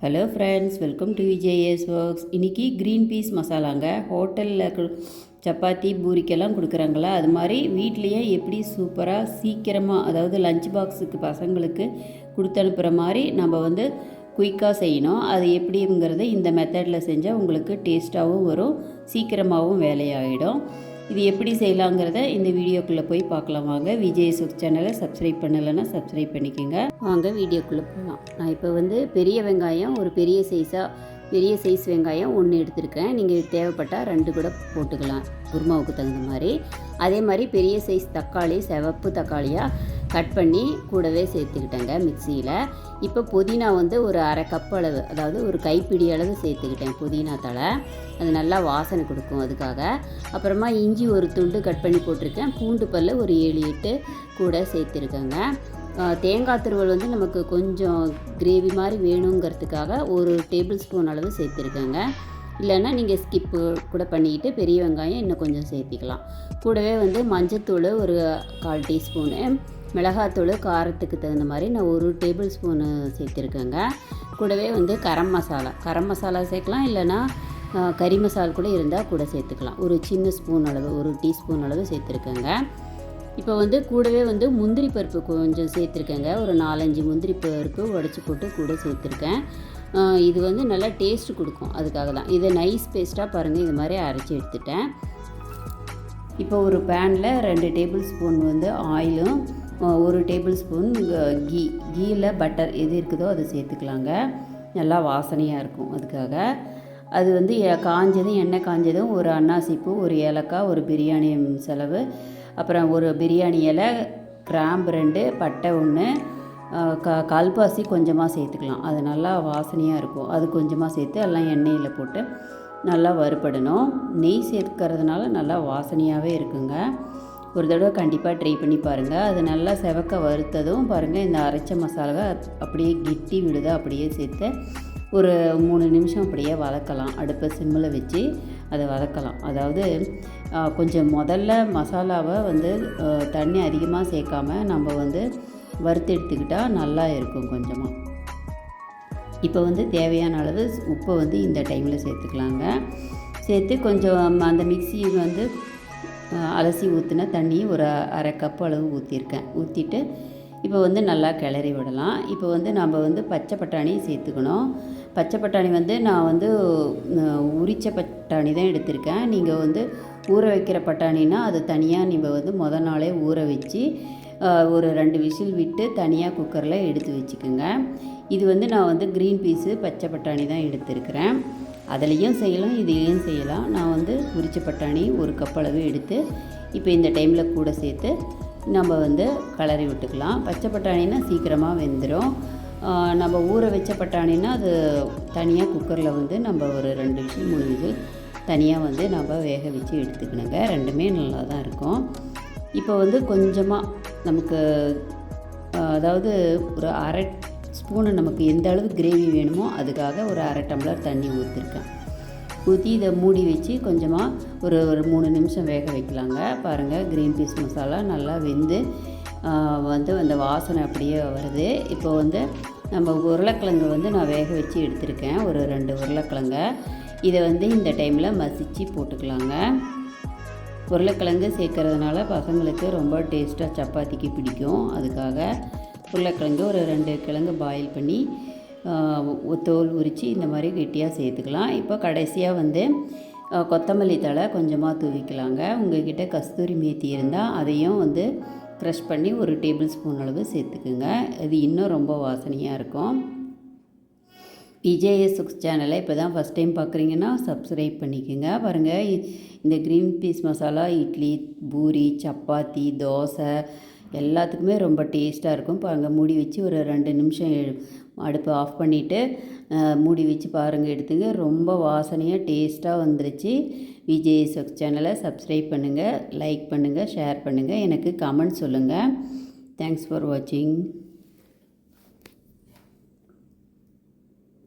Hello friends, welcome to VJS works. இன்றைக்கி green peas மசாலாங்க. ஹோட்டலில் சப்பாத்தி பூரிக்கெல்லாம் கொடுக்குறாங்களா, அது மாதிரி வீட்லேயே எப்படி சூப்பராக சீக்கிரமாக, அதாவது லஞ்ச் பாக்ஸுக்கு பசங்களுக்கு கொடுத்து அனுப்புகிற மாதிரி நம்ம குயிக்காக செய்யணும். அது எப்படிங்கிறத இந்த மெத்தடில் செஞ்சால் உங்களுக்கு டேஸ்ட்டாகவும் வரும், சீக்கிரமாகவும் வேலையாகிடும். இது எப்படி செய்யலாங்கிறத இந்த வீடியோக்குள்ளே போய் பார்க்கலாம் வாங்க. விஜய் சுக் சேனலை சப்ஸ்கிரைப் பண்ணலைன்னா சப்ஸ்கிரைப் பண்ணிக்கோங்க. வாங்க வீடியோக்குள்ளே போகலாம். நான் இப்போ பெரிய வெங்காயம், ஒரு பெரிய சைஸ் வெங்காயம் 1 எடுத்திருக்கேன். நீங்கள் தேவைப்பட்டால் 2 கூட போட்டுக்கலாம், குருமாவுக்கு தகுந்த மாதிரி. அதே மாதிரி பெரிய சைஸ் தக்காளி, சிவப்பு தக்காளியாக கட் பண்ணி கூடவே சேர்த்துக்கிட்டேங்க மிக்சியில். இப்போ புதினா ஒரு அரை கப் அளவு, அதாவது ஒரு கைப்பிடி அளவு சேர்த்துக்கிட்டேன் புதினா தழை. அது நல்லா வாசனை கொடுக்கும் அதுக்காக. அப்புறமா இஞ்சி ஒரு துண்டு கட் பண்ணி போட்டிருக்கேன். பூண்டு பல் ஒரு 7-8 கூட சேர்த்துருக்கேங்க. தேங்காய் துருவல் நமக்கு கொஞ்சம் கிரேவி மாதிரி வேணுங்கிறதுக்காக 1 டேபிள் ஸ்பூன் அளவு சேர்த்துருக்கேங்க. இல்லைன்னா நீங்கள் ஸ்கிப்பு கூட பண்ணிக்கிட்டு பெரிய வெங்காயம் இன்னும் கொஞ்சம் சேர்த்திக்கலாம். கூடவே மஞ்சத்தூள் ஒரு 1/4 டீஸ்பூனு, மிளகாத்தூள் காரத்துக்கு தகுந்த மாதிரி நான் 1 டேபிள் ஸ்பூனு சேர்த்துருக்கேங்க. கூடவே கரம் மசாலா சேர்க்கலாம், இல்லைன்னா கறி மசால் கூட இருந்தால் கூட சேர்த்துக்கலாம். ஒரு சின்ன ஸ்பூன் அளவு, 1 டீஸ்பூன் அளவு சேர்த்துருக்கேங்க. இப்போ கூடவே முந்திரி பருப்பு கொஞ்சம் சேர்த்துருக்கேங்க. ஒரு 4-5 முந்திரி பருப்பு உடச்சி போட்டு கூட சேர்த்துருக்கேன். இது நல்லா டேஸ்ட்டு கொடுக்கும், அதுக்காக தான். இதை நைஸ் பேஸ்ட்டாக பாருங்கள், இது மாதிரி அரைச்சி எடுத்துட்டேன். இப்போ ஒரு பேனில் 2 டேபிள் ஸ்பூன் ஆயிலும், 1 டேபிள் ஸ்பூன் கீயில் பட்டர் எது இருக்குதோ அதை சேர்த்துக்கலாங்க. நல்லா வாசனையாக இருக்கும் அதுக்காக. அது காஞ்சதும், எண்ணெய் காஞ்சதும் ஒரு அன்னாசிப்பூ, ஒரு ஏலக்காய், ஒரு பிரியாணி செலவு, அப்புறம் ஒரு பிரியாணி இலை, கிராம்பு 2, பட்டை 1, கல்பாசி கொஞ்சமாக சேர்த்துக்கலாம். அது நல்லா வாசனையாக இருக்கும். அது கொஞ்சமாக சேர்த்து எல்லாம் எண்ணெயில் போட்டு நல்லா வறுபடணும். நெய் சேர்க்கறதுனால நல்லா வாசனையாகவே இருக்குங்க. ஒரு தடவை கண்டிப்பாக ட்ரை பண்ணி பாருங்கள். அது நல்லா செவக்க வறுத்ததும் பாருங்கள், இந்த அரைச்ச மசாலாவை அப்படியே கிட்டி விடுதா அப்படியே சேர்த்து ஒரு 3 நிமிஷம் அப்படியே வதக்கலாம். அடுப்பை சிம்மில் வச்சு அதை வதக்கலாம். அதாவது கொஞ்சம் முதல்ல மசாலாவை தண்ணி அதிகமாக சேர்க்காம நம்ம வறுத்து எடுத்துக்கிட்டால் நல்லா இருக்கும் கொஞ்சமாக. இப்போ தேவையான அளவு உப்பை இந்த டைமில் சேர்த்துக்கலாங்க. சேர்த்து கொஞ்சம் அந்த மிக்ஸி அலசி ஊற்றின தண்ணி ஒரு அரை கப் அளவு ஊற்றிட்டு இப்போ நல்லா கிளறி விடலாம். இப்போ நம்ம பச்சை பட்டாணி சேர்த்துக்கணும். பச்சை பட்டாணி நான் உரித்த பட்டாணி தான் எடுத்திருக்கேன். நீங்கள் ஊற வைக்கிற பட்டாணினா அது தனியாக நீங்கள் மொதல் நாளே ஊற வச்சு ஒரு 2 விசில் விட்டு தனியாக குக்கரில் எடுத்து வச்சுக்கோங்க. இது நான் க்ரீன் பீஸு பச்சை பட்டாணி தான் எடுத்திருக்கிறேன். அதுலேயும் செய்யலாம், இதுலேயும் செய்யலாம். நான் உரிச்ச பட்டாணி 1 கப் அளவு எடுத்து இப்போ இந்த டைமில் கூட சேர்த்து நம்ம கிளறி விட்டுக்கலாம். பச்சை பட்டாணினா சீக்கிரமாக வெந்துடும். நம்ம ஊற வச்ச பட்டாணினா அது தனியாக குக்கரில் நம்ம ஒரு 2 விசில் 3 விசில் தனியாக நம்ம வேக வச்சு எடுத்துக்கணுங்க. ரெண்டுமே நல்லா தான் இருக்கும். இப்போ கொஞ்சமாக நமக்கு, அதாவது ஒரு அரை ஸ்பூனு நமக்கு எந்த அளவு கிரேவி வேணுமோ அதுக்காக ஒரு அரை டம்ளர் தண்ணி ஊற்றிருக்கேன். ஊற்றி இதை மூடி வச்சு கொஞ்சமாக ஒரு 3 நிமிஷம் வேக வைக்கலாங்க. பாருங்கள், க்ரீன் பீஸ் மசாலா நல்லா வெந்து அந்த வாசனை அப்படியே வருது. இப்போ நம்ம உருளைக்கிழங்கு நான் வேக வச்சு எடுத்திருக்கேன், ஒரு 2 உருளைக்கிழங்க. இதை இந்த டைமில் மசிச்சு போட்டுக்கலாங்க. உருளைக்கிழங்கு சேர்க்கறதுனால பசங்களுக்கு ரொம்ப டேஸ்ட்டாக சப்பாத்திக்கு பிடிக்கும். அதுக்காக உருளைக்கிழங்கு ஒரு 2 கிழங்கு பாயில் பண்ணி தோல் உரித்து இந்த மாதிரி கெட்டியாக சேர்த்துக்கலாம். இப்போ கடைசியாக கொத்தமல்லி தழை கொஞ்சமாக தூவிக்கலாங்க. உங்கள்கிட்ட கஸ்தூரி மேத்தி இருந்தால் அதையும் க்ரஷ் பண்ணி ஒரு டேபிள் ஸ்பூன் அளவு சேர்த்துக்குங்க. அது இன்னும் ரொம்ப வாசனையாக இருக்கும். விஜேஎஸ் சுக்ஸ் சேனலை இப்போ தான் ஃபஸ்ட் டைம் பார்க்குறீங்கன்னா சப்ஸ்கிரைப் பண்ணிக்கோங்க. பாருங்கள், இந்த க்ரீன் பீஸ் மசாலா இட்லி, பூரி, சப்பாத்தி, தோசை எல்லாத்துக்குமே ரொம்ப டேஸ்ட்டாக இருக்கும். பாருங்கள், மூடி வச்சு ஒரு 2 நிமிஷம் அடுப்பை ஆஃப் பண்ணிவிட்டு மூடி வச்சு பாருங்கள், எடுத்துங்க. ரொம்ப வாசனையாக டேஸ்ட்டாக வந்துருச்சு. விஜேஎஸ் சுக்ஸ் சேனலை சப்ஸ்கிரைப் பண்ணுங்கள், லைக் பண்ணுங்கள், ஷேர் பண்ணுங்கள், எனக்கு கமெண்ட் சொல்லுங்கள். தேங்க்ஸ் ஃபார் வாட்சிங்.